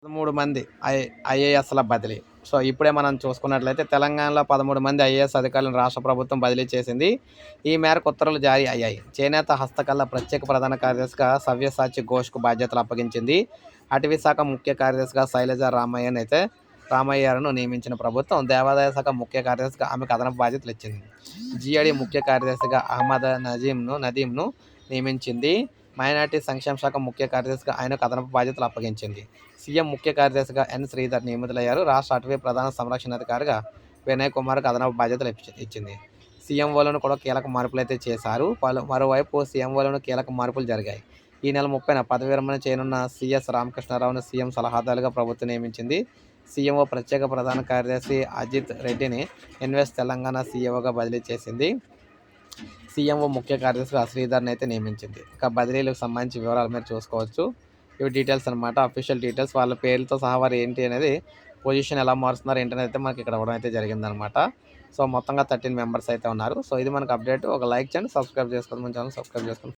13 మంది ఐఏఎస్‌ల బదిలీ. సో, ఇప్పుడే మనం చూసుకున్నట్లయితే తెలంగాణలో 13 మంది ఐఏఎస్ అధికారులను రాష్ట్ర ప్రభుత్వం బదిలీ చేసింది. ఈ మేరకు ఉత్తర్వులు జారీ అయ్యాయి. చేనేత హస్తకళ ప్రత్యేక ప్రధాన కార్యదర్శిగా సవ్యసాచి ఘోష్‌కు బాధ్యతలు అప్పగించింది. అటవీ శాఖ ముఖ్య కార్యదర్శిగా శైలజ రామయ్యను నియమించిన ప్రభుత్వం దేవాదాయ శాఖ ముఖ్య కార్యదర్శిగా ఆమెకు అదనపు బాధ్యతలు ఇచ్చింది. జీఏడీ ముఖ్య కార్యదర్శిగా అహ్మద్ నదీంను నియమించింది. మైనార్టీ సంక్షేమ శాఖ ముఖ్య కార్యదర్శిగా ఆయనకు అదనపు బాధ్యతలు అప్పగించింది. సీఎం ముఖ్య కార్యదర్శిగా ఎన్. శ్రీధర్ నియమితులయ్యారు. రాష్ట్ర అటవీ ప్రధాన సంరక్షణాధికారిగా వినయ్ కుమార్కు అదనపు బాధ్యతలు ఇచ్చింది. సీఎంఓలను కూడా కీలక మార్పులైతే చేశారు. మరోవైపు సీఎంఓలను కీలక మార్పులు జరిగాయి. ఈ నెల 30న పదవి విరమణ చేయనున్న సీఎస్ రామకృష్ణారావును సీఎం సలహాదారుగా ప్రభుత్వం నియమించింది. సీఎంఓ ప్రత్యేక ప్రధాన కార్యదర్శి అజిత్ రెడ్డిని ఇన్వెస్ట్ తెలంగాణ సీఈఓగా బదిలీ చేసింది. సీఎంఓ ముఖ్య కార్యదర్శిగా శ్రీధర్ని అయితే నియమించింది. ఇక బదిలీలకు సంబంధించి వివరాలు మీరు చూసుకోవచ్చు. ఇవి డీటెయిల్స్ అనమాట. అఫీషియల్ డీటెయిల్స్ వాళ్ళ పేర్లతో సహా వారు ఏంటి అనేది పొజిషన్ ఎలా మారుస్తున్నారు ఏంటి అనేది అయితే మనకి ఇక్కడ ఇవ్వడం అయితే జరిగిందనమాట. సో, మొత్తంగా 13 మెంబర్స్ అయితే ఉన్నారు. సో, ఇది మనకు అప్డేట్. ఒక లైక్ చేయండి, సబ్స్క్రైబ్ చేసుకోండి. మన ఛానల్ సబ్స్క్రైబ్ చేసుకోండి.